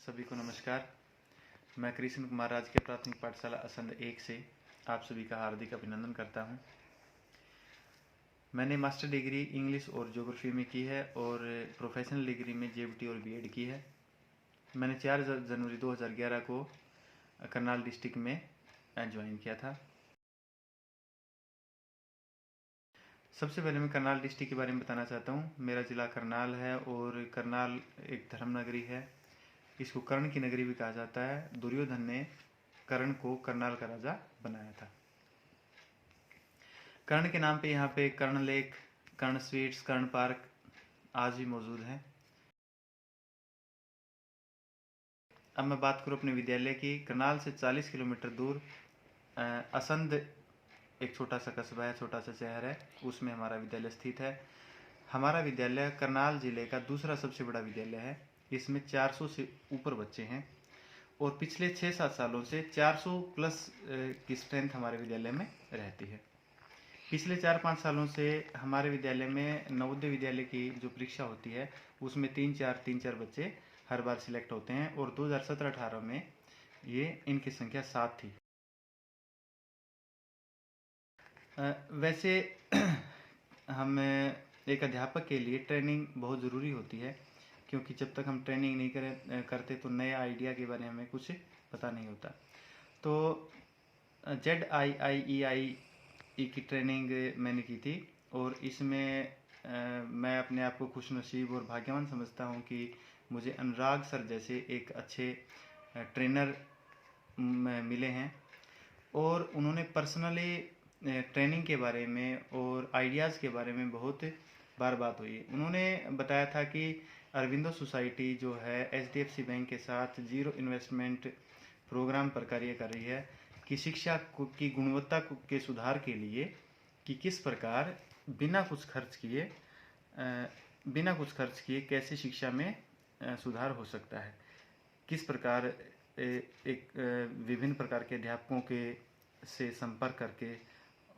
सभी को नमस्कार। मैं कृष्ण कुमार राजकीय प्राथमिक पाठशाला असंध 1 से आप सभी का हार्दिक अभिनंदन करता हूं। मैंने मास्टर डिग्री इंग्लिश और ज्योग्राफी में की है और प्रोफेशनल डिग्री में जेबीटी और बीएड की है। मैंने 4 जनवरी 2011 को करनाल डिस्ट्रिक्ट में ज्वाइन किया था। सबसे पहले मैं करनाल डिस्ट्रिक्ट के बारे में बताना चाहता हूं। मेरा ज़िला करनाल है और करनाल एक धर्म नगरी है। इसको कर्ण की नगरी भी कहा जाता है। दुर्योधन ने कर्ण को करनाल का राजा बनाया था। कर्ण के नाम पे यहाँ पे कर्ण लेक, कर्ण स्वीट्स, कर्ण पार्क आज भी मौजूद हैं। अब मैं बात करूँ अपने विद्यालय की। करनाल से 40 किलोमीटर दूर असंध एक छोटा सा कस्बा है, छोटा सा शहर है, उसमें हमारा विद्यालय स्थित है। हमारा विद्यालय करनाल जिले का दूसरा सबसे बड़ा विद्यालय है। इसमें 400 से ऊपर बच्चे हैं और पिछले 6-7 सालों से 400 प्लस की स्ट्रेंथ हमारे विद्यालय में रहती है। पिछले 4-5 सालों से हमारे विद्यालय में नवोदय विद्यालय की जो परीक्षा होती है उसमें 3-4 बच्चे हर बार सिलेक्ट होते हैं और 2017-18 में ये इनकी संख्या 7 थी। वैसे हम एक अध्यापक के लिए ट्रेनिंग बहुत ज़रूरी होती है, क्योंकि जब तक हम ट्रेनिंग नहीं करते तो नए आइडिया के बारे में हमें कुछ पता नहीं होता। तो ZIIEI की ट्रेनिंग मैंने की थी और इसमें मैं अपने आप को खुशनसीब और भाग्यवान समझता हूँ कि मुझे अनुराग सर जैसे एक अच्छे ट्रेनर मिले हैं और उन्होंने पर्सनली ट्रेनिंग के बारे में और आइडियाज़ के बारे में बहुत बार बात हुई। उन्होंने बताया था कि अरविंदो सोसाइटी जो है HDFC बैंक के साथ जीरो इन्वेस्टमेंट प्रोग्राम पर कार्य कर रही है कि शिक्षा की गुणवत्ता के सुधार के लिए कि किस प्रकार बिना कुछ खर्च किए कैसे शिक्षा में सुधार हो सकता है, किस प्रकार एक विभिन्न प्रकार के अध्यापकों के से संपर्क करके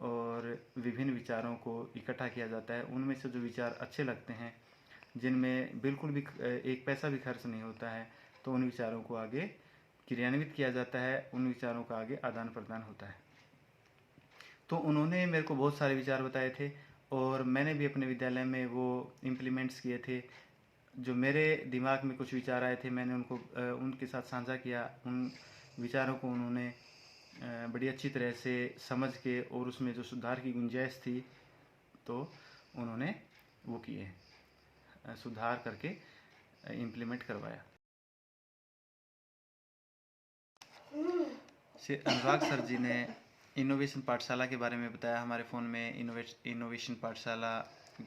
और विभिन्न विचारों को इकट्ठा किया जाता है। उनमें से जो विचार अच्छे लगते हैं, जिनमें बिल्कुल भी एक पैसा भी खर्च नहीं होता है, तो उन विचारों को आगे क्रियान्वित किया जाता है, उन विचारों का आगे आदान प्रदान होता है। तो उन्होंने मेरे को बहुत सारे विचार बताए थे और मैंने भी अपने विद्यालय में वो इम्प्लीमेंट्स किए थे। जो मेरे दिमाग में कुछ विचार आए थे, मैंने उनको उनके साथ साझा किया। उन विचारों को उन्होंने बड़ी अच्छी तरह से समझ के और उसमें जो सुधार की गुंजाइश थी तो उन्होंने वो किए, सुधार करके इम्प्लीमेंट करवाया। अनुराग सर जी ने इनोवेशन पाठशाला के बारे में बताया। हमारे फ़ोन में इनोवेशन पाठशाला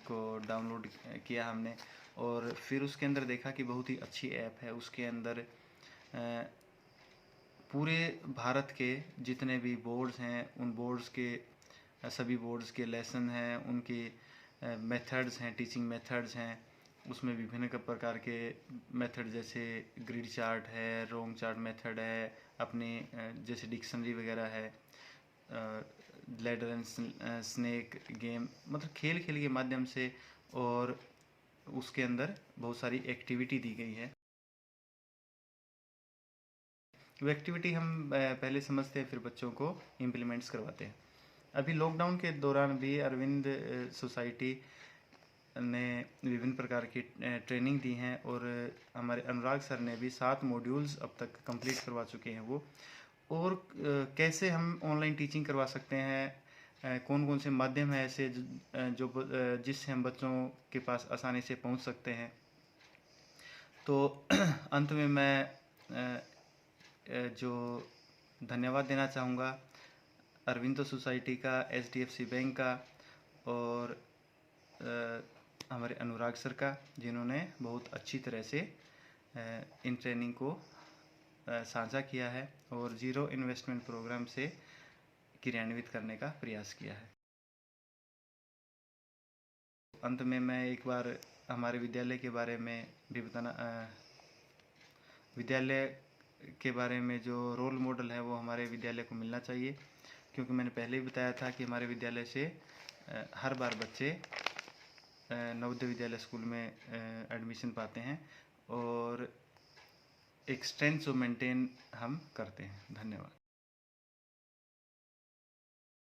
को डाउनलोड किया हमने और फिर उसके अंदर देखा कि बहुत ही अच्छी ऐप है। उसके अंदर पूरे भारत के जितने भी बोर्ड्स हैं, उन बोर्ड्स के सभी बोर्ड्स के लेसन हैं, उनके मेथड्स हैं, टीचिंग मेथड्स हैं। उसमें विभिन्न प्रकार के मेथड जैसे ग्रिड चार्ट है, रोंग चार्ट मेथड है, अपने जैसे डिक्शनरी वगैरह है, लैडर एंड स्नेक गेम, मतलब खेल के माध्यम से, और उसके अंदर बहुत सारी एक्टिविटी दी गई है। वो एक्टिविटी हम पहले समझते हैं, फिर बच्चों को इम्प्लीमेंट्स करवाते हैं। अभी लॉकडाउन के दौरान भी अरविंद सोसाइटी ने विभिन्न प्रकार की ट्रेनिंग दी हैं और हमारे अनुराग सर ने भी 7 मॉड्यूल्स अब तक कंप्लीट करवा चुके हैं वो। और कैसे हम ऑनलाइन टीचिंग करवा सकते हैं, कौन कौन से माध्यम है ऐसे जो जिससे हम बच्चों के पास आसानी से पहुंच सकते हैं। तो अंत में मैं जो धन्यवाद देना चाहूँगा अरविंदो सोसाइटी का, HDFC बैंक का और हमारे अनुराग सर का, जिन्होंने बहुत अच्छी तरह से इन ट्रेनिंग को साझा किया है और जीरो इन्वेस्टमेंट प्रोग्राम से क्रियान्वित करने का प्रयास किया है। अंत में मैं एक बार हमारे विद्यालय के बारे में भी बताना, विद्यालय के बारे में जो रोल मॉडल है वो हमारे विद्यालय को मिलना चाहिए, क्योंकि मैंने पहले ही बताया था कि हमारे विद्यालय से हर बार बच्चे नवोदय विद्यालय स्कूल में एडमिशन पाते हैं और एक स्ट्रेंथ जो मेंटेन हम करते हैं। धन्यवाद।